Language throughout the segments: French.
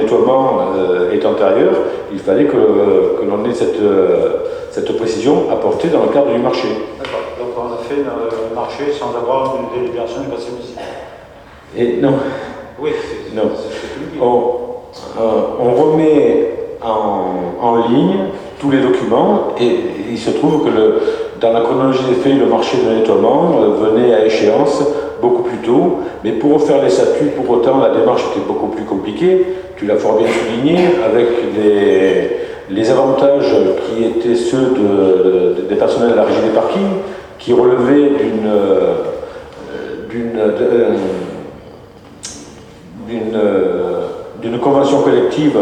nettoiement est antérieur, il fallait que l'on ait cette précision apportée dans le cadre du marché. D'accord, donc on a fait le marché sans avoir une délibération du conseil municipal. Et non. Oui, non. On remet en ligne tous les documents et il se trouve que dans la chronologie des faits, le marché de nettoiement venait à échéance beaucoup plus tôt, mais pour refaire les statuts, pour autant, la démarche était beaucoup plus compliquée. Tu l'as fort bien souligné, avec les avantages qui étaient ceux des personnels de la régie des parkings, qui relevaient d'une convention collective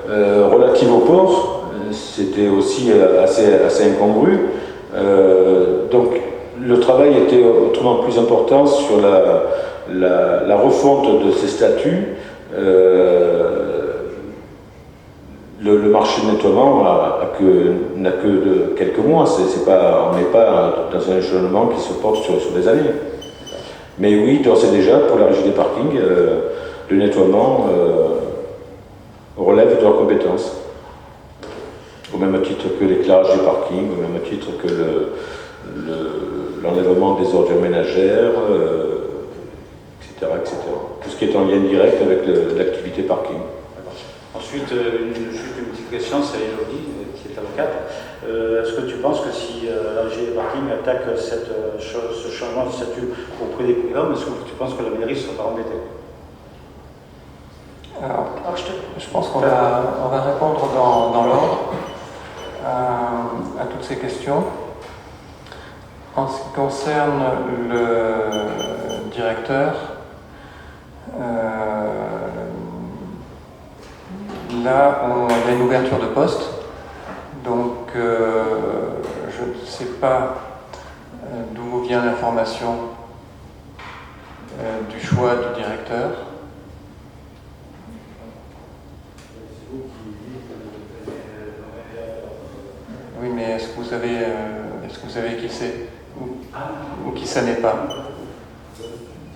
relative au port. C'était aussi assez incongru. Donc le travail était autrement plus important sur la refonte de ces statuts. Le marché de nettoiement n'a que de quelques mois. On n'est pas dans un échelonnement qui se porte sur des années. Mais oui, d'ores et déjà, pour la régie des parkings, le nettoiement relève de leurs compétences. Au même titre que l'éclairage des parkings, au même titre que l'enlèvement des ordures ménagères, etc., etc. Tout ce qui est en lien direct avec l'activité parking. Ensuite, juste une petite question, c'est Elodie, qui est avocate. Est-ce que tu penses que si la régie des parkings attaque ce changement de statut auprès des prud'hommes, est-ce que tu penses que la mairie ne sera pas embêtée? Alors, je pense qu'on va répondre dans l'ordre à toutes ces questions. En ce qui concerne le directeur, là, il y a une ouverture de poste, donc je ne sais pas d'où vient l'information du choix du directeur. Oui, mais est-ce que vous savez qui c'est ou qui ça n'est pas?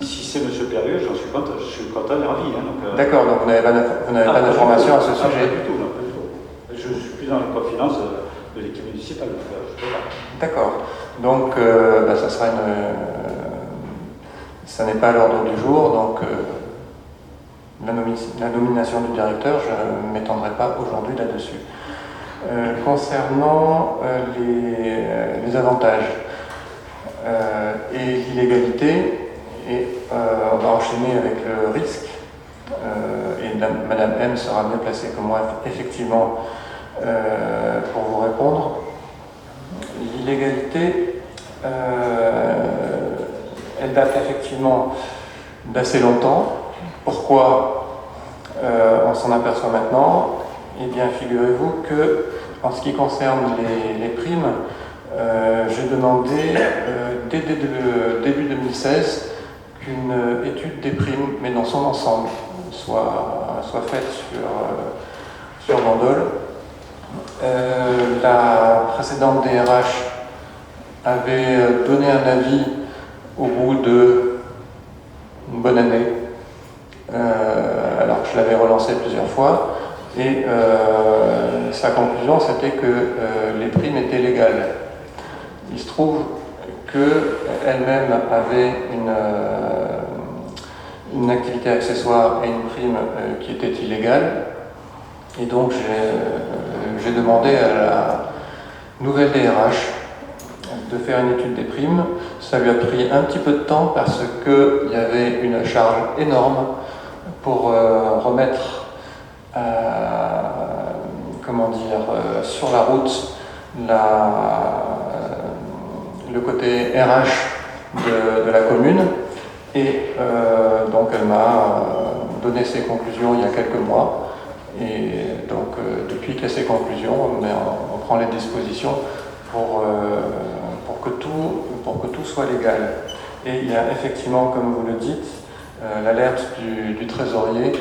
Si c'est M. Perrieux, je suis content et ravi. D'accord, donc vous n'avez pas d'informations à ce sujet? Pas du tout, non, pas du tout. Je ne suis plus dans les confidences de l'équipe municipale, donc je ne peux pas. D'accord, donc ça sera ça n'est pas à l'ordre du jour, donc la nomination du directeur, je ne m'étendrai pas aujourd'hui là-dessus. Concernant les avantages et l'illégalité, et on va enchaîner avec le risque, et Madame M sera mieux placée que moi effectivement pour vous répondre. L'illégalité, elle date effectivement d'assez longtemps. Pourquoi on s'en aperçoit maintenant? Eh bien, figurez-vous que, en ce qui concerne les primes, j'ai demandé dès le début 2016 qu'une étude des primes, mais dans son ensemble, soit faite sur Bandol. La précédente DRH avait donné un avis au bout de une bonne année. Alors, je l'avais relancé plusieurs fois. Et sa conclusion, c'était que les primes étaient légales. Il se trouve qu'elle-même avait une activité accessoire et une prime qui était illégale. Et donc j'ai demandé à la nouvelle DRH de faire une étude des primes. Ça lui a pris un petit peu de temps parce qu'il y avait une charge énorme pour remettre sur la route le côté RH de la commune, et donc elle m'a donné ses conclusions il y a quelques mois, et donc depuis qu'il y a ces conclusions, on prend les dispositions pour que tout soit légal. Et il y a effectivement, comme vous le dites, l'alerte du trésorier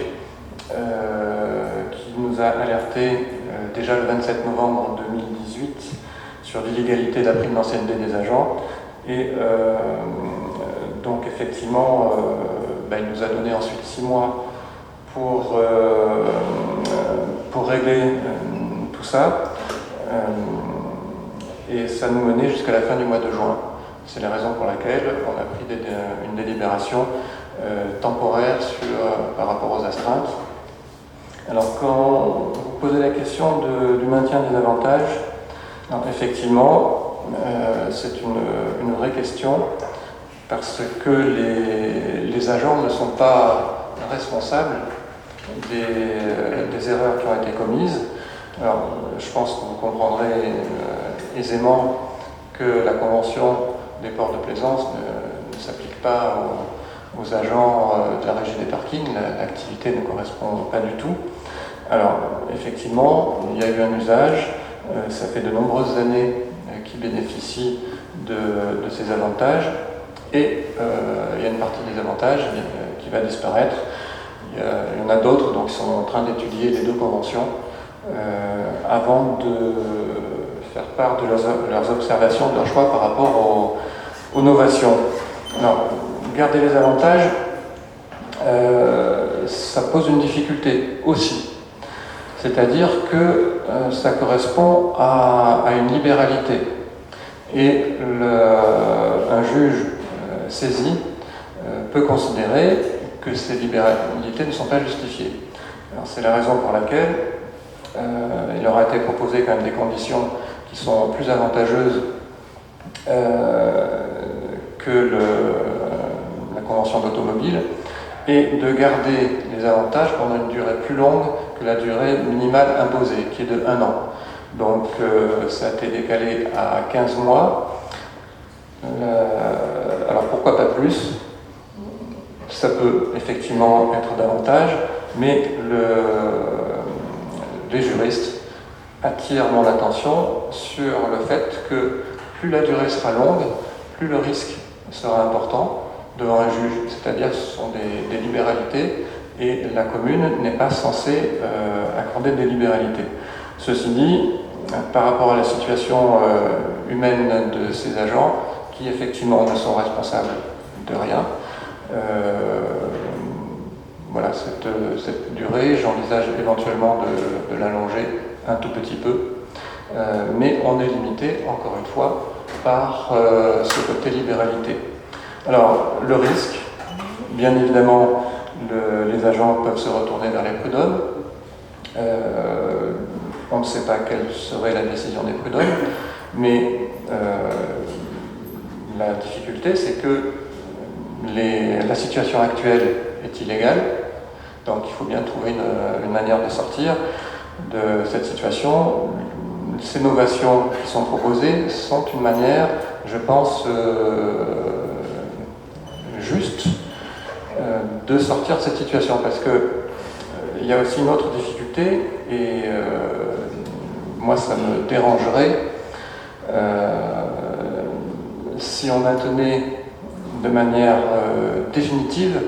qui nous a alerté déjà le 27 novembre 2018 sur l'illégalité de la prime d'ancienneté des agents. Et donc effectivement, il nous a donné ensuite 6 mois pour régler tout ça. Et ça nous menait jusqu'à la fin du mois de juin. C'est la raison pour laquelle on a pris une délibération temporaire par rapport aux astreintes. Alors quand vous posez la question du maintien des avantages, alors, effectivement, c'est une vraie question parce que les agents ne sont pas responsables des erreurs qui ont été commises. Alors, je pense que vous comprendrez aisément que la convention des ports de plaisance ne s'applique pas aux agents de la régie des parkings. L'activité ne correspond pas du tout. Alors, effectivement, il y a eu un usage. Ça fait de nombreuses années qu'ils bénéficient de ces avantages. Et il y a une partie des avantages qui va disparaître. Il y en a d'autres qui sont en train d'étudier les deux conventions avant de faire part de leurs observations, de leurs choix par rapport aux novations. Alors, garder les avantages, ça pose une difficulté aussi. C'est-à-dire que ça correspond à une libéralité. Et un juge saisi peut considérer que ces libéralités ne sont pas justifiées. Alors, c'est la raison pour laquelle il aura été proposé quand même des conditions qui sont plus avantageuses que la convention d'automobile et de garder les avantages pendant une durée plus longue que la durée minimale imposée, qui est de 1 an. Donc ça a été décalé à 15 mois. Alors pourquoi pas plus? Ça peut effectivement être davantage, mais les juristes attirent mon attention sur le fait que plus la durée sera longue, plus le risque sera important devant un juge, c'est-à-dire ce sont des libéralités et la commune n'est pas censée accorder des libéralités. Ceci dit, par rapport à la situation humaine de ces agents, qui effectivement ne sont responsables de rien, voilà, cette durée, j'envisage éventuellement de l'allonger un tout petit peu, mais on est limité, encore une fois, par ce côté libéralité. Alors, le risque, bien évidemment, les agents peuvent se retourner vers les prud'hommes. On ne sait pas quelle serait la décision des prud'hommes, mais la difficulté, c'est que la situation actuelle est illégale, donc il faut bien trouver une manière de sortir de cette situation. Ces novations qui sont proposées sont une manière, je pense, juste de sortir de cette situation, parce que il y a aussi une autre difficulté, et moi ça me dérangerait si on maintenait de manière définitive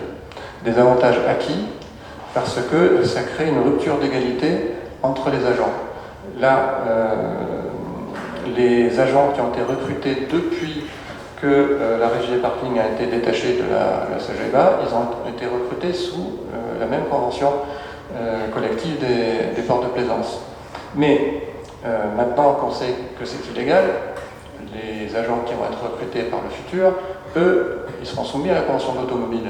des avantages acquis, parce que ça crée une rupture d'égalité entre les agents. Là, les agents qui ont été recrutés depuis que la régie des parkings a été détachée de la CGEBA, ils ont été recrutés sous la même convention collective des ports de plaisance. Mais maintenant qu'on sait que c'est illégal, les agents qui vont être recrutés par le futur, eux, ils seront soumis à la convention d'automobile.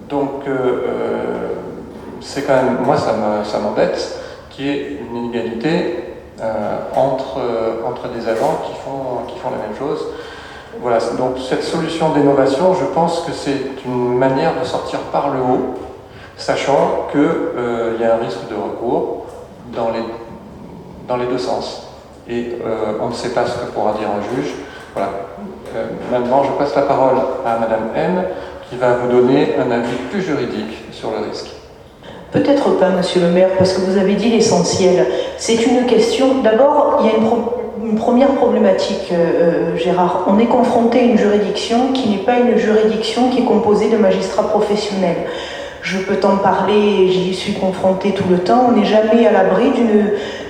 Donc, c'est quand même, moi ça m'embête qu'il y ait une inégalité entre des agents qui font la même chose. Voilà, donc cette solution d'innovation, je pense que c'est une manière de sortir par le haut, sachant qu'il y a un risque de recours dans les deux sens. Et on ne sait pas ce que pourra dire un juge. Voilà. Maintenant, je passe la parole à Madame M, qui va vous donner un avis plus juridique sur le risque. Peut-être pas, Monsieur le maire, parce que vous avez dit l'essentiel. C'est une question... D'abord, il y a une première problématique, Gérard. On est confronté à une juridiction qui n'est pas une juridiction qui est composée de magistrats professionnels. Je peux t'en parler, j'y suis confrontée tout le temps. On n'est jamais à l'abri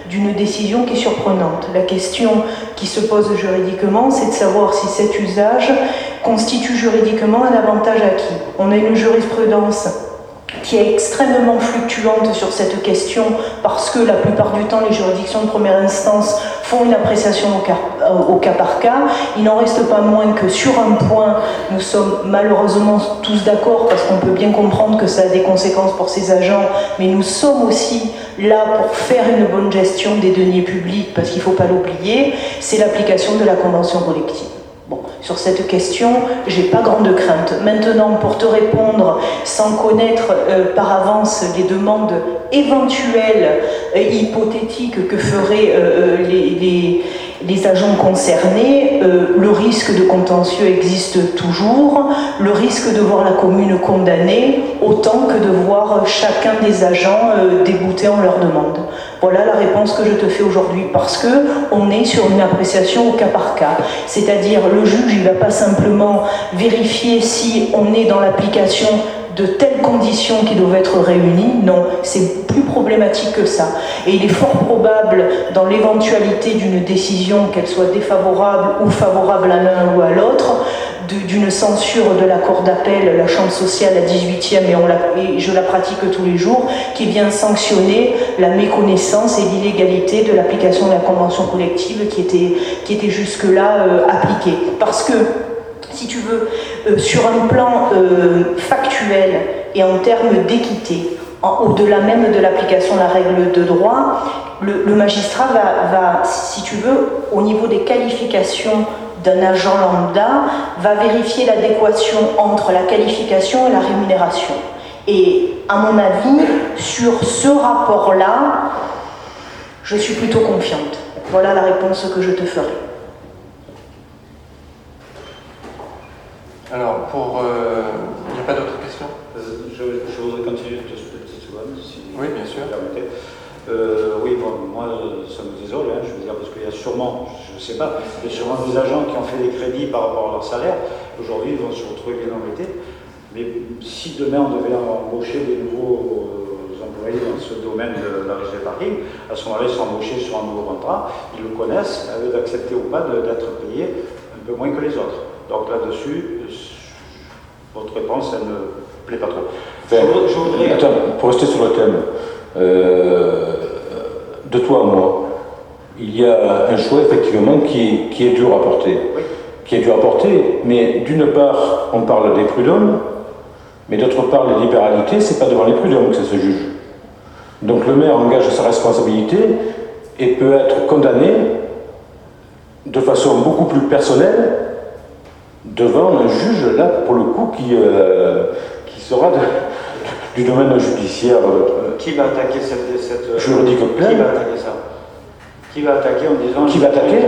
d'une décision qui est surprenante. La question qui se pose juridiquement, c'est de savoir si cet usage constitue juridiquement un avantage acquis. On a une jurisprudence qui est extrêmement fluctuante sur cette question parce que la plupart du temps les juridictions de première instance font une appréciation au cas par cas. Il n'en reste pas moins que sur un point nous sommes malheureusement tous d'accord parce qu'on peut bien comprendre que ça a des conséquences pour ces agents, mais nous sommes aussi là pour faire une bonne gestion des deniers publics parce qu'il ne faut pas l'oublier, c'est l'application de la convention collective. Bon, sur cette question, j'ai pas grande crainte. Maintenant, pour te répondre, sans connaître par avance les demandes éventuelles, hypothétiques que feraient les agents concernés, le risque de contentieux existe toujours, le risque de voir la commune condamnée, autant que de voir chacun des agents déboutés en leur demande. Voilà la réponse que je te fais aujourd'hui, parce qu'on est sur une appréciation au cas par cas. C'est-à-dire, le juge, il ne va pas simplement vérifier si on est dans l'application de telles conditions qui doivent être réunies. Non, c'est plus problématique que ça. Et il est fort probable, dans l'éventualité d'une décision, qu'elle soit défavorable ou favorable à l'un ou à l'autre, d'une censure de la cour d'appel, la chambre sociale à 18e, et je la pratique tous les jours, qui vient sanctionner la méconnaissance et l'illégalité de l'application de la convention collective qui était jusque-là appliquée. Parce que, si tu veux, sur un plan factuel et en termes d'équité, au-delà même de l'application de la règle de droit, le magistrat va, si tu veux, au niveau des qualifications d'un agent lambda, va vérifier l'adéquation entre la qualification et la rémunération. Et à mon avis, sur ce rapport-là, je suis plutôt confiante. Voilà la réponse que je te ferai. Alors, il n'y a pas d'autres questions? Je voudrais continuer de ce petit seconde, si oui, bien sûr. vous permettez. Oui, bon, moi, ça me désole, je veux dire, parce qu'il y a sûrement, je ne sais pas, il y a sûrement des agents qui ont fait des crédits par rapport à leur salaire. Aujourd'hui, ils vont se retrouver bien embêtés. Mais si demain, on devait embaucher des nouveaux employés dans ce domaine de la régie des parkings, à ce moment-là, ils sont embauchés sur un nouveau contrat, ils le connaissent, à eux d'accepter ou pas d'être payés un peu moins que les autres. Donc là-dessus, votre réponse, elle ne plaît pas trop. Je voudrais... Attends, pour rester sur le thème, de toi à moi, il y a un choix effectivement qui est dur à porter. Oui. Qui est dur à porter, mais d'une part, on parle des prud'hommes, mais d'autre part, les libéralités, c'est pas devant les prud'hommes que ça se juge. Donc le maire engage sa responsabilité et peut être condamné de façon beaucoup plus personnelle devant un juge, là, pour le coup, qui sera du domaine judiciaire. Qui va attaquer cette juridique pleine? Qui va attaquer ça? Qui va attaquer en disant... Qui va attaquer?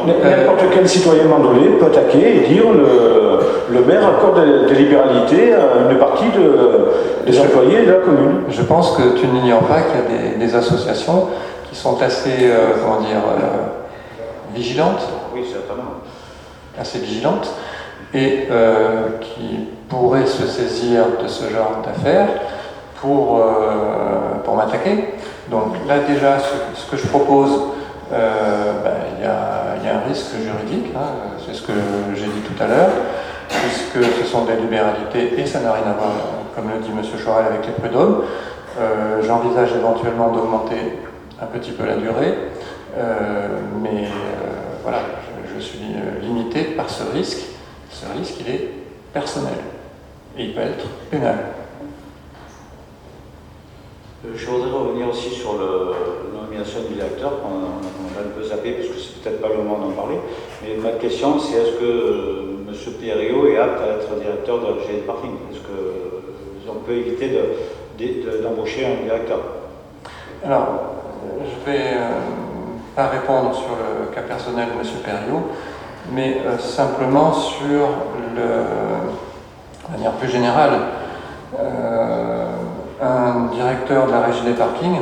N'importe quel citoyen mandolé peut attaquer et dire le maire accorde des libéralités à une partie des employés de la commune. Je pense que tu n'ignores pas qu'il y a des associations qui sont assez, vigilantes. Oui, certainement. Assez vigilantes et qui pourraient se saisir de ce genre d'affaires pour m'attaquer. Donc là déjà, ce que je propose, il y a un risque juridique, c'est ce que j'ai dit tout à l'heure, puisque ce sont des libéralités et ça n'a rien à voir, comme le dit M. Chorel, avec les prud'hommes. J'envisage éventuellement d'augmenter un petit peu la durée, mais voilà, je suis limité par ce risque. Ce risque, il est personnel et il peut être pénal. Je voudrais revenir aussi sur la nomination du directeur, qu'on a un peu zappé, parce que c'est peut-être pas le moment d'en parler. Mais ma question, c'est est-ce que M. Pierriot est apte à être directeur de la régie des parkings? Est-ce qu'on peut éviter d'embaucher un directeur? Alors, je vais pas répondre sur le cas personnel de M. Pierriot, mais simplement sur de manière plus générale, un directeur de la régie des parkings,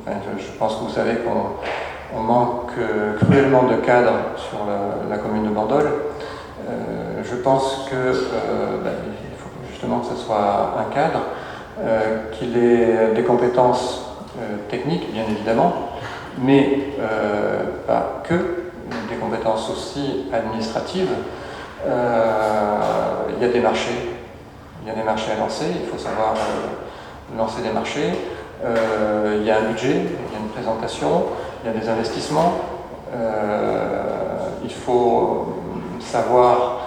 je pense que vous savez qu'on manque cruellement de cadres sur la commune de Bandol. Je pense qu'il faut justement que ce soit un cadre, qu'il ait des compétences techniques, bien évidemment, mais pas que, des compétences aussi administratives. Il y a des marchés. Il y a des marchés à lancer, il faut savoir lancer des marchés. Il y a un budget, il y a une présentation, il y a des investissements. Il faut savoir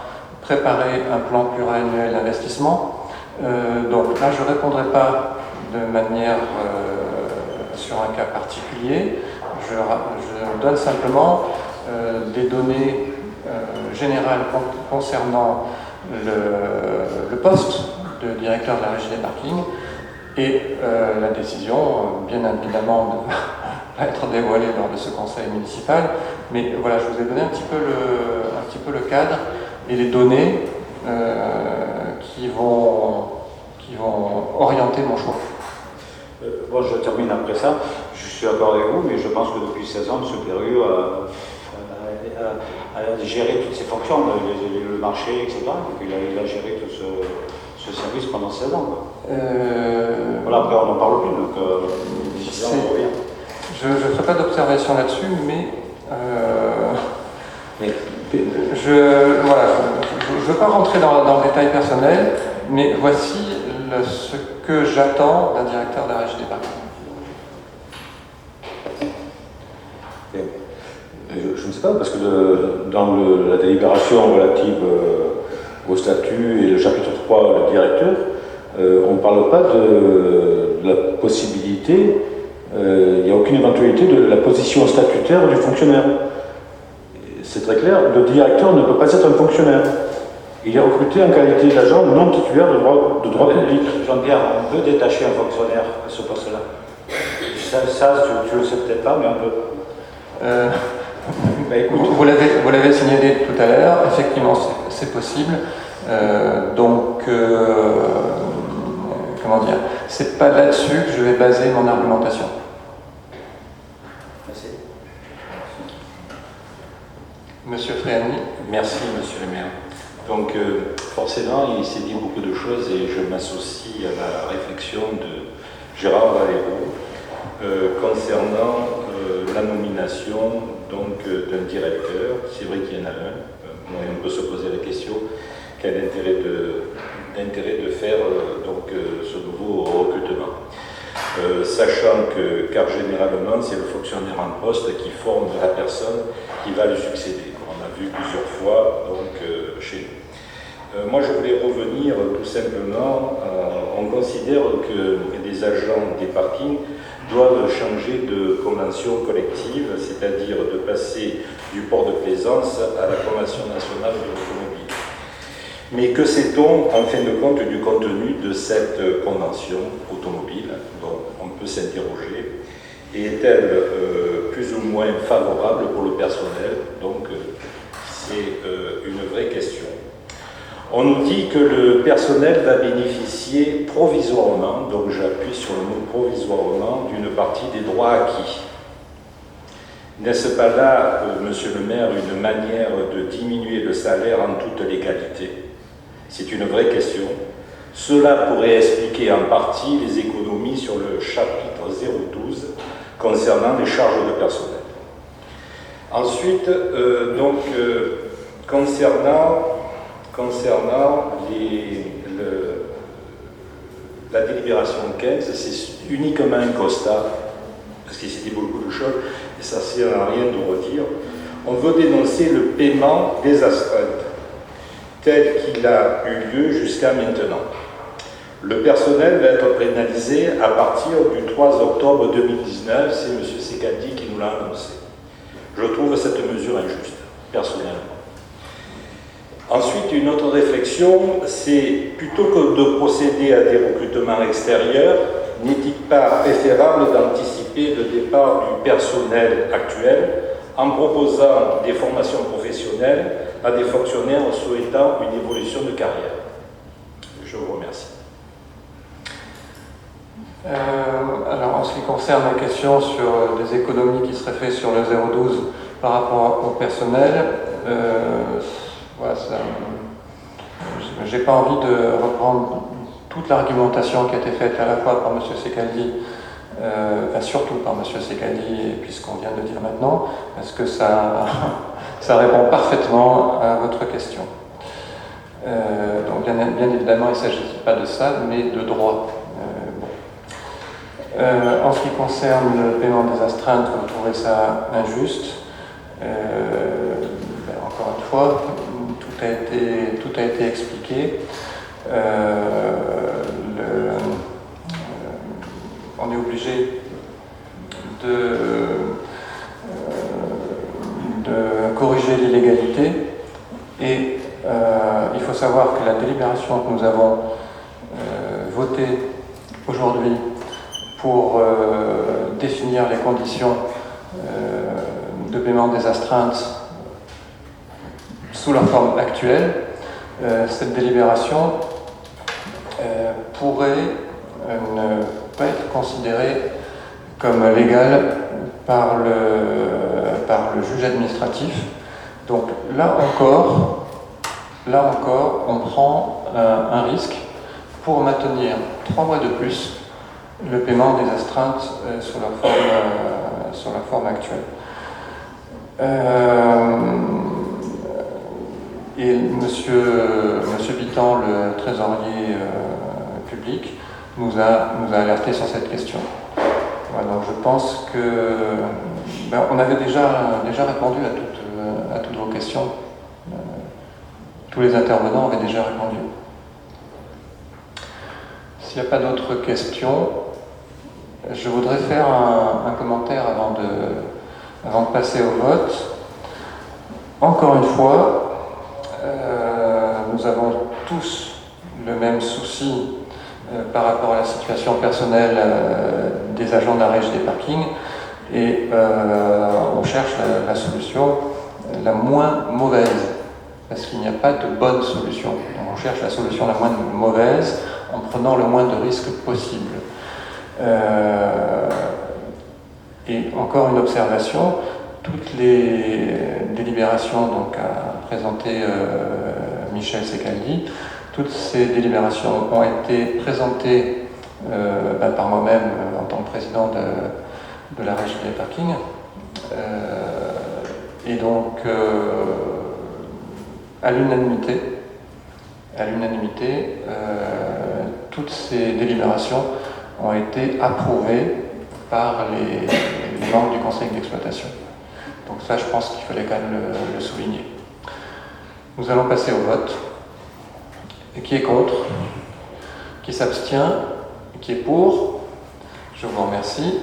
préparer un plan pluriannuel d'investissement. Donc là, je ne répondrai pas de manière sur un cas particulier. Je donne simplement des données générales concernant le poste de directeur de la régie des parkings et la décision, bien évidemment, ne va être dévoilée lors de ce conseil municipal. Mais voilà, je vous ai donné un petit peu le cadre et les données qui vont orienter mon choix. Bon, je termine après ça. Je suis d'accord avec vous, mais je pense que depuis 16 ans, M. Perru a géré toutes ces fonctions, le marché, etc. Donc il a géré tout ce service pendant 16 ans. Voilà, après on n'en parle plus, donc on revient. Je ne ferai pas d'observation là-dessus, mais je ne veux pas rentrer dans le détail personnel, mais voici ce que j'attends d'un directeur de la régie des parkings. Je ne sais pas, parce que dans la délibération relative au statut et le chapitre 3, le directeur, on ne parle pas de la possibilité, il n'y a aucune éventualité de la position statutaire du fonctionnaire. C'est très clair, le directeur ne peut pas être un fonctionnaire. Il est recruté en qualité d'agent non titulaire de droit public. Jean-Pierre, on peut détacher un fonctionnaire à ce poste-là. Ça tu le sais peut-être pas, mais on peut. Écoute, vous l'avez signalé tout à l'heure, effectivement c'est possible. Comment dire, c'est pas là-dessus que je vais baser mon argumentation. Merci. Monsieur Fréani. Merci, monsieur le maire. Donc, forcément, il s'est dit beaucoup de choses et je m'associe à la réflexion de Gérard Valero concernant la nomination d'un directeur. C'est vrai qu'il y en a un. On peut se poser la question quel intérêt de faire ce nouveau recrutement. Sachant car généralement, c'est le fonctionnaire en poste qui forme la personne qui va lui succéder. On a vu plusieurs fois chez nous. Moi, je voulais revenir tout simplement, on considère que les agents des parkings doivent changer de convention collective, c'est-à-dire de passer du port de plaisance à la Convention nationale de l'automobile. Mais que sait-on en fin de compte du contenu de cette convention automobile, dont on peut s'interroger, et est-elle plus ou moins favorable pour le personnel? Donc c'est une vraie question. On nous dit que le personnel va bénéficier provisoirement, donc j'appuie sur le mot provisoirement, d'une partie des droits acquis. N'est-ce pas là, monsieur le maire, une manière de diminuer le salaire en toute légalité? C'est une vraie question. Cela pourrait expliquer en partie les économies sur le chapitre 012 concernant les charges de personnel. Ensuite, concernant la délibération 15, c'est uniquement un constat, parce qu'il s'est dit beaucoup de choses, et ça ne sert à rien de redire. On veut dénoncer le paiement des astreintes, tel qu'il a eu lieu jusqu'à maintenant. Le personnel va être pénalisé à partir du 3 octobre 2019, c'est M. Secaldi qui nous l'a annoncé. Je trouve cette mesure injuste, personnellement. Ensuite, une autre réflexion, c'est plutôt que de procéder à des recrutements extérieurs, n'est-il pas préférable d'anticiper le départ du personnel actuel en proposant des formations professionnelles à des fonctionnaires souhaitant une évolution de carrière? Je vous remercie. Alors, en ce qui concerne la question sur les économies qui seraient faites sur le 012 par rapport au personnel, voilà, j'ai pas envie de reprendre toute l'argumentation qui a été faite à la fois par M. Secaldi, surtout par M. Secaldi, et puis ce qu'on vient de dire maintenant, parce que ça répond parfaitement à votre question. Donc bien évidemment, il ne s'agit pas de ça, mais de droit. En ce qui concerne le paiement des astreintes, vous trouvez ça injuste. Encore une fois, tout a été expliqué. On est obligé de corriger l'illégalité et il faut savoir que la délibération que nous avons votée aujourd'hui pour définir les conditions de paiement des astreintes sous leur forme actuelle, cette délibération pourrait ne pas être considérée comme légale par le juge administratif. Donc là encore, on prend un risque pour maintenir 3 mois de plus le paiement des astreintes sur la forme actuelle. Et Monsieur Bitan, le trésorier public, nous a alerté sur cette question. Voilà, donc je pense que on avait déjà répondu à toutes vos questions. Tous les intervenants avaient déjà répondu. S'il n'y a pas d'autres questions, je voudrais faire un commentaire avant de passer au vote. Encore une fois, nous avons tous le même souci par rapport à la situation personnelle des agents de la régie des parkings et on cherche la solution la moins mauvaise parce qu'il n'y a pas de bonne solution. Donc on cherche la solution la moins mauvaise en prenant le moins de risques possible. Et encore une observation, toutes les délibérations donc, a présenté Michel Secaldi, toutes ces délibérations ont été présentées par moi-même en tant que président de la régie des parkings. Et donc, à l'unanimité, toutes ces délibérations ont été approuvées par les membres du conseil d'exploitation. Donc ça, je pense qu'il fallait quand même le souligner. Nous allons passer au vote. Et qui est contre? Qui s'abstient? Qui est pour? Je vous remercie.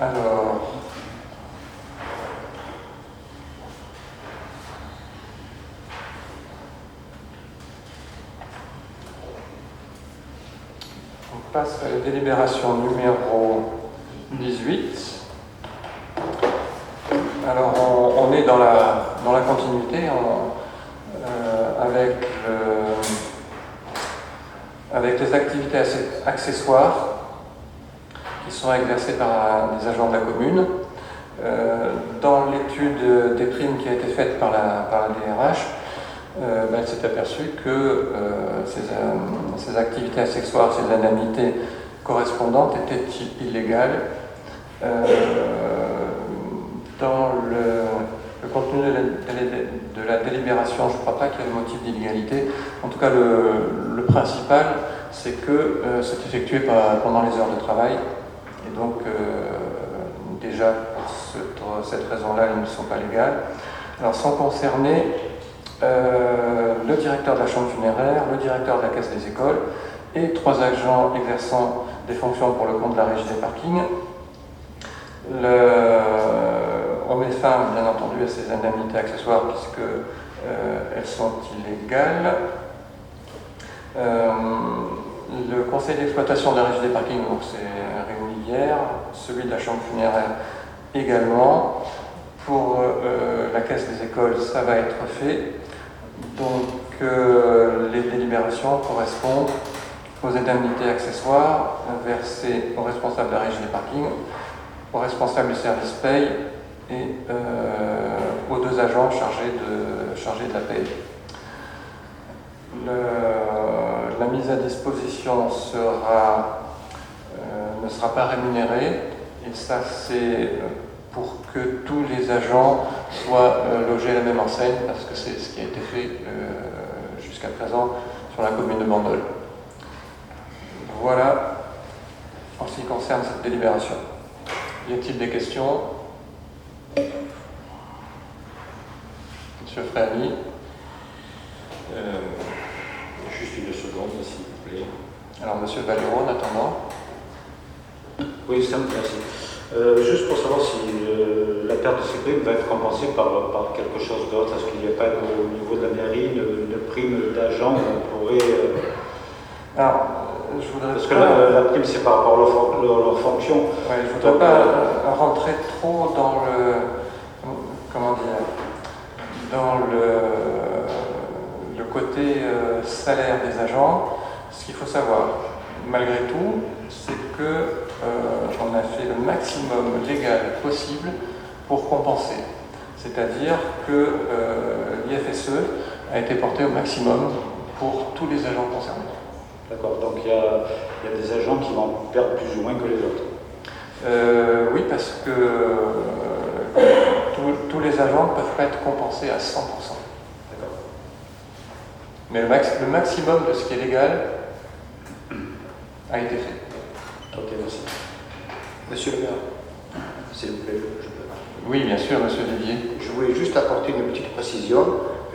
Alors, on passe à la délibération numéro 18. Alors, on est dans la continuité avec les activités accessoires qui sont exercées par des agents de la commune. Dans l'étude des primes qui a été faite par la DRH, elle s'est aperçue que ces activités accessoires, ces indemnités correspondantes étaient illégales. Dans le contenu de la délibération, je ne crois pas qu'il y ait de motif d'illégalité. En tout cas, le principal, c'est que c'est effectué pendant les heures de travail. Et donc, déjà, pour cette raison-là, ils ne sont pas légales. Alors, sont concernés le directeur de la chambre funéraire, le directeur de la caisse des écoles et 3 agents exerçant des fonctions pour le compte de la régie des parkings. On met fin, bien entendu, à ces indemnités accessoires puisque elles sont illégales. Le conseil d'exploitation de la régie des parkings s'est réuni hier, celui de la chambre funéraire également. Pour la caisse des écoles, ça va être fait. Donc les délibérations correspondent aux indemnités accessoires versées aux responsables de la régie des parkings, aux responsables du service paye et aux 2 agents chargés de la paye. La mise à disposition ne sera pas rémunérée et ça c'est pour que tous les agents soient logés à la même enseigne, parce que c'est ce qui a été fait jusqu'à présent sur la commune de Bandol. Voilà en ce qui concerne cette délibération. Y a-t-il des questions? Monsieur Fréani. Juste une seconde, s'il vous plaît. Alors, Monsieur Valero, en attendant. Oui, ça me merci. Juste pour savoir si la perte de ces primes va être compensée par quelque chose d'autre. Est-ce qu'il n'y a pas au niveau de la mairie une prime d'agent qu'on pourrait... Alors, je voudrais parce que la prime, c'est par rapport à leur fonction. Ouais, je ne voudrais pas rentrer trop dans le... Comment dire? Dans le côté salaire des agents. Ce qu'il faut savoir, malgré tout, c'est que on a fait le maximum légal possible pour compenser. C'est-à-dire que l'IFSE a été porté au maximum pour tous les agents concernés. D'accord, donc il y a des agents qui vont perdre plus ou moins que les autres. Oui, parce que tous les agents ne peuvent pas être compensés à 100%. D'accord. Mais le maximum de ce qui est légal a été fait. Ok, merci. Monsieur le maire, s'il vous plaît, je peux. Oui, bien sûr, monsieur Duvier. Je voulais juste apporter une petite précision.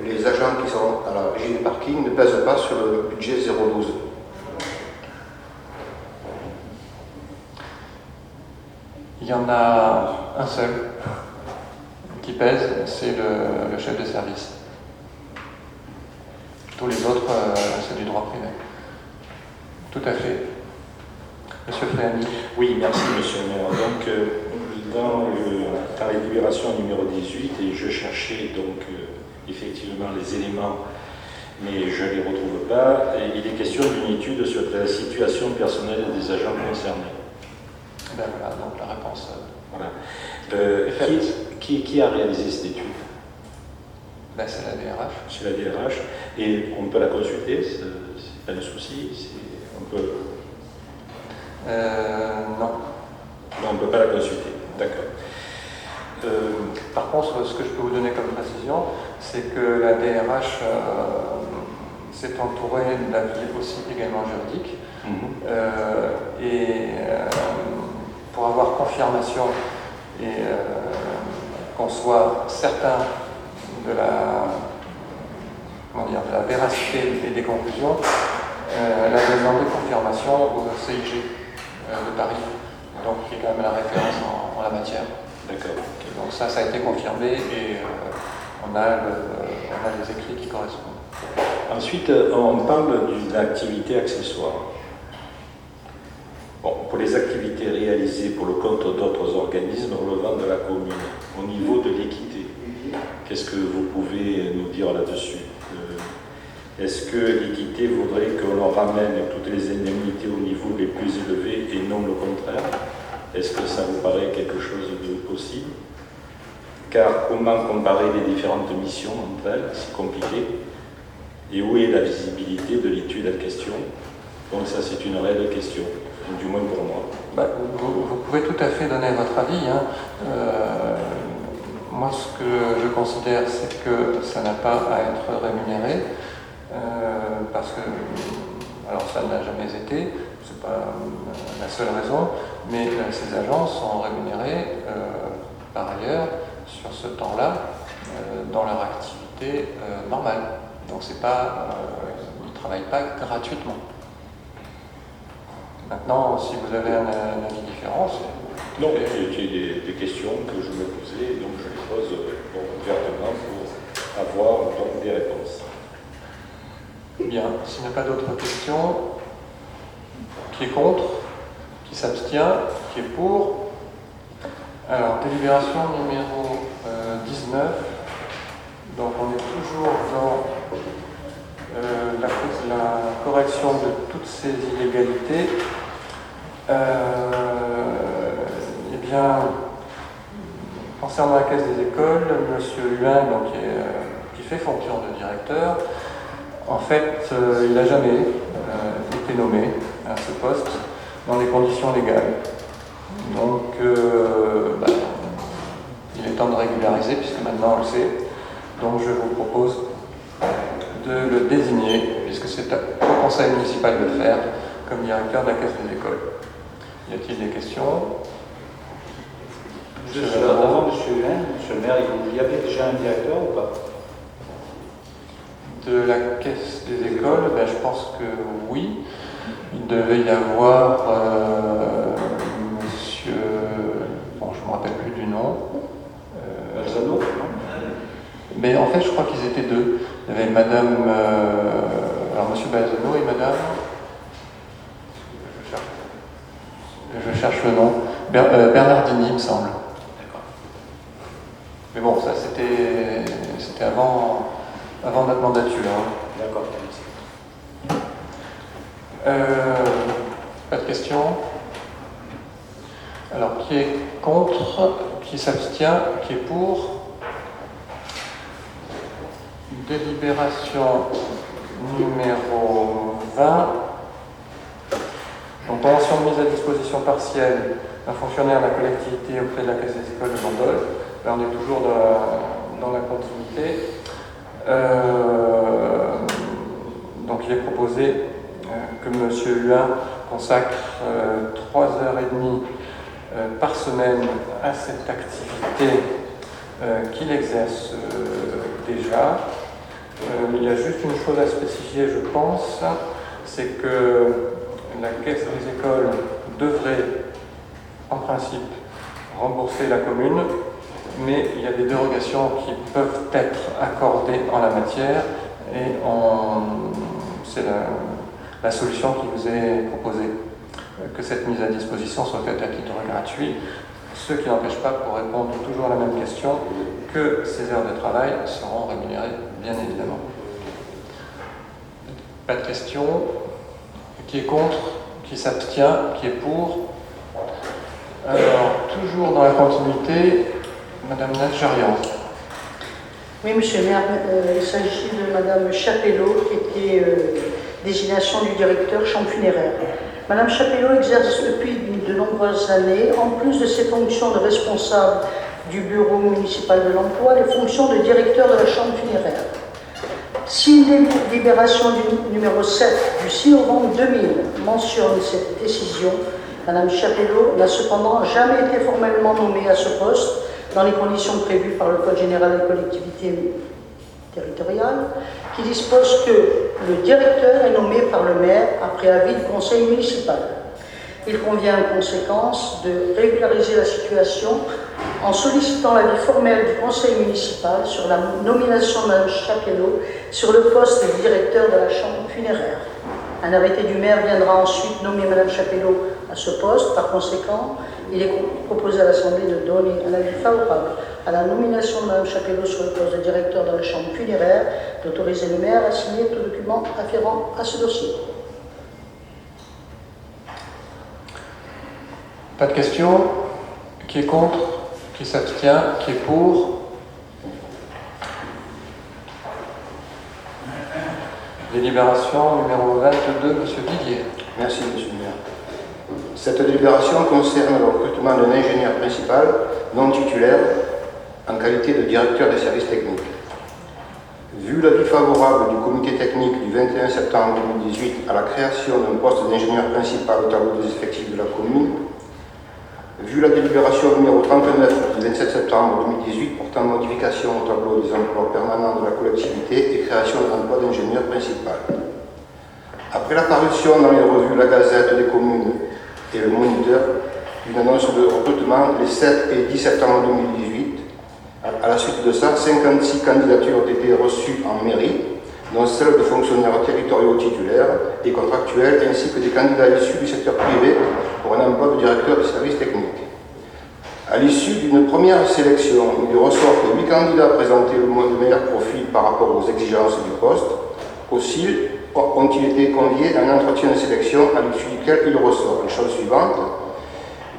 Les agents qui sont à la régie des parkings ne pèsent pas sur le budget 012. Il y en a un seul qui pèse, c'est le chef de service. Tous les autres, c'est du droit privé. Tout à fait. Monsieur Fréani. Oui, merci Monsieur le maire. Donc, dans la délibération numéro 18, et je cherchais donc effectivement les éléments, mais je ne les retrouve pas, et il est question d'une étude sur la situation personnelle des agents concernés. Ben voilà, donc la réponse. Voilà. Qui a réalisé cette étude? Ben, c'est la DRH. C'est la DRH. Et on peut la consulter, c'est pas de souci. On peut... Non. Non, on ne peut pas la consulter. D'accord. Par contre, ce que je peux vous donner comme précision, c'est que la DRH s'est entourée d'avis aussi également juridiques. Pour avoir confirmation et qu'on soit certain de la véracité et des conclusions, elle a demandé confirmation au CIG de Paris, donc qui est quand même la référence en la matière. D'accord. Donc ça a été confirmé et on a les écrits qui correspondent. Ensuite, on parle d'une activité accessoire. Bon, pour les activités réalisées pour le compte d'autres organismes relevant de la commune, au niveau de l'équité, qu'est-ce que vous pouvez nous dire là-dessus? Est-ce que l'équité voudrait qu'on ramène toutes les indemnités au niveau les plus élevés et non le contraire? Est-ce que ça vous paraît quelque chose de possible? Car comment comparer les différentes missions entre elles? C'est compliqué. Et où est la visibilité de l'étude en question? Donc ça, c'est une réelle question, du moins pour moi. Bah, vous pouvez tout à fait donner votre avis. Hein. Moi, ce que je considère, c'est que ça n'a pas à être rémunéré, parce que, alors ça n'a jamais été, c'est pas la seule raison, mais ces agents sont rémunérés par ailleurs sur ce temps-là dans leur activité normale. Donc c'est pas, ils ne travaillent pas gratuitement. Maintenant, si vous avez un avis différent, c'est... Non, c'est des questions que je me posais, donc je les pose ouvertement pour avoir donc des réponses. Bien, s'il n'y a pas d'autres questions, qui est contre, qui s'abstient, qui est pour. Alors, délibération numéro 19. Donc on est toujours dans la correction de toutes ces illégalités. Eh bien, concernant la caisse des écoles, M. Huin, donc, qui fait fonction de directeur, en fait, il n'a jamais été nommé à ce poste dans les conditions légales. Donc, est temps de régulariser, puisque maintenant on le sait. Donc je vous propose de le désigner, puisque c'est au conseil municipal de le faire, comme directeur de la caisse des écoles. Y a-t-il des questions? Juste avant, monsieur le maire, il y avait déjà un directeur ou pas? De la caisse des écoles, ben, je pense que oui. Il devait y avoir monsieur... Bon, je ne me rappelle plus du nom. Balzano, non? Mais en fait, je crois qu'ils étaient deux. Il y avait madame... alors, monsieur Balzano et madame... Je cherche le nom. Bernardini, il me semble. D'accord. Mais bon, ça, c'était avant notre mandature. Hein. D'accord, merci. Pas de questions? Alors, qui est contre? Qui s'abstient? Qui est pour? Délibération numéro 20. Donc, convention de mise à disposition partielle d'un fonctionnaire de la collectivité auprès de la Caisse des écoles de Bandol. Là, on est toujours dans la continuité. Donc, il est proposé que M. Huin consacre 3h30 par semaine à cette activité qu'il exerce déjà. Il y a juste une chose à spécifier, je pense, c'est que la Caisse des écoles devrait, en principe, rembourser la commune, mais il y a des dérogations qui peuvent être accordées en la matière et c'est la solution qui vous est proposée, que cette mise à disposition soit faite à titre gratuit, ce qui n'empêche pas, pour répondre toujours à la même question, que ces heures de travail seront rémunérées, bien évidemment. Pas de questions. Qui est contre? Qui s'abstient? Qui est pour? Alors, toujours dans la continuité, Madame Nadjarian. Oui, monsieur le maire, il s'agit de Madame Chapelot, qui était désignation du directeur champ funéraire. Madame Chapelot exerce depuis de nombreuses années, en plus de ses fonctions de responsable du bureau municipal de l'emploi, les fonctions de directeur de la chambre funéraire. Si une délibération du numéro 7 du 6 novembre 2000 mentionne cette décision, Madame Chapelot n'a cependant jamais été formellement nommée à ce poste dans les conditions prévues par le Code général des collectivités territoriales, qui dispose que le directeur est nommé par le maire après avis du conseil municipal. Il convient en conséquence de régulariser la situation en sollicitant l'avis formel du conseil municipal sur la nomination de Mme Chapelot sur le poste de directeur de la chambre funéraire. Un arrêté du maire viendra ensuite nommer Mme Chapelot à ce poste. Par conséquent, il est proposé à l'Assemblée de donner un avis favorable à la nomination de Mme Chapelot sur le poste de directeur de la chambre funéraire, d'autoriser le maire à signer tout document afférent à ce dossier. Pas de questions? Qui est contre? Qui s'abstient? Qui est pour? Délibération numéro 22, Monsieur Didier. Merci, Monsieur le maire. Cette délibération concerne le recrutement d'un ingénieur principal non titulaire en qualité de directeur des services techniques. Vu l'avis favorable du comité technique du 21 septembre 2018 à la création d'un poste d'ingénieur principal au tableau des effectifs de la commune, vu la délibération numéro 39 du 27 septembre 2018 portant modification au tableau des emplois permanents de la collectivité et création d'un emploi d'ingénieur principal. Après la parution dans les revues La Gazette des communes et Le Moniteur d'une annonce de recrutement les 7 et 10 septembre 2018, à la suite de ça, 56 candidatures ont été reçues en mairie, dont celles de fonctionnaires territoriaux titulaires et contractuels, ainsi que des candidats issus du secteur privé pour un emploi de directeur de services techniques. À l'issue d'une première sélection, il ressort que 8 candidats présentaient le meilleur profil par rapport aux exigences du poste. Aussi ont-ils été conviés à un entretien de sélection à l'issue duquel il ressort les choses suivantes.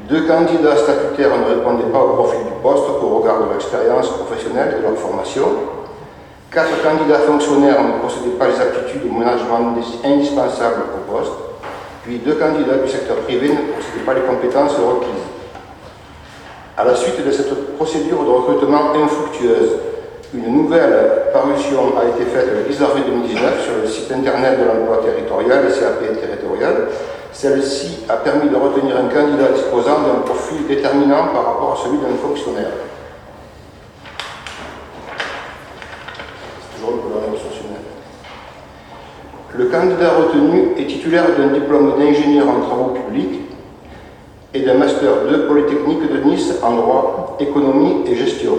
2 candidats statutaires ne répondaient pas au profil du poste au regard de leur expérience professionnelle et de leur formation. 4 candidats fonctionnaires ne possédaient pas les aptitudes au management indispensables au poste. Puis 2 candidats du secteur privé ne possédaient pas les compétences requises. À la suite de cette procédure de recrutement infructueuse, une nouvelle parution a été faite le 10 avril 2019 sur le site internet de l'emploi territorial et CAP territorial. Celle-ci a permis de retenir un candidat disposant d'un profil déterminant par rapport à celui d'un fonctionnaire. C'est toujours le ressources humaines. Le candidat retenu est titulaire d'un diplôme d'ingénieur en travaux publics et d'un master 2 Polytechnique de Nice en droit, économie et gestion.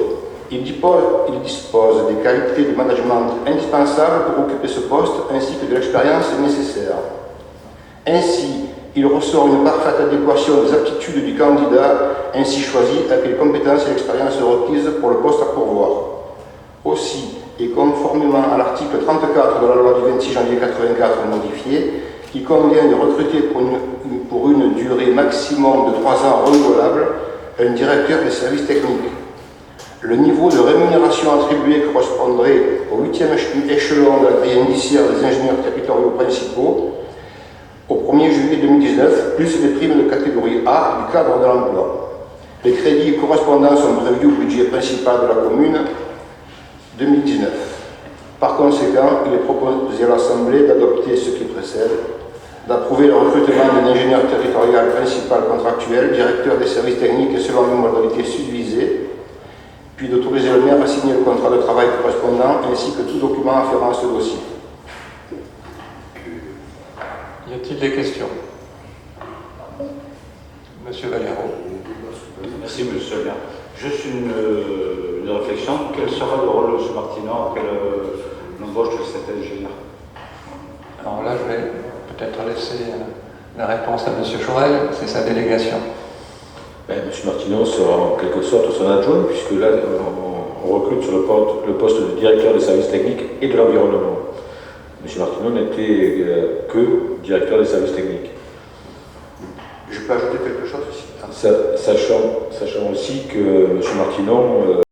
Il dispose des qualités de management indispensables pour occuper ce poste ainsi que de l'expérience nécessaire. Ainsi, il ressort une parfaite adéquation des aptitudes du candidat ainsi choisi avec les compétences et l'expérience requises pour le poste à pourvoir. Aussi, et conformément à l'article 34 de la loi du 26 janvier 1984 modifiée, il convient de recruter pour une durée maximum de 3 ans renouvelable un directeur des services techniques. Le niveau de rémunération attribué correspondrait au 8e échelon de la grille indiciaire des ingénieurs territoriaux principaux au 1er juillet 2019, plus les primes de catégorie A du cadre de l'emploi. Les crédits correspondants sont prévus au budget principal de la commune 2019. Par conséquent, il est proposé à l'Assemblée d'adopter ce qui précède, d'approuver le recrutement d'un ingénieur territorial principal contractuel, directeur des services techniques selon les modalités subvisées, puis d'autoriser le maire à signer le contrat de travail correspondant ainsi que tout document afférent à ce dossier. Y a-t-il des questions? Monsieur Valero. Merci, monsieur le maire. Juste une réflexion. Quel sera le rôle de M. Martineau après l'embauche de cet ingénieur? Alors là, je vais peut-être laisser la réponse à monsieur Chaurel, c'est sa délégation. M. Martineau sera en quelque sorte son adjoint, puisque là, on recrute sur le poste de directeur des services techniques et de l'environnement. M. Martineau n'était que directeur des services techniques. Je peux ajouter quelque chose aussi? Sachant aussi que M. Martineau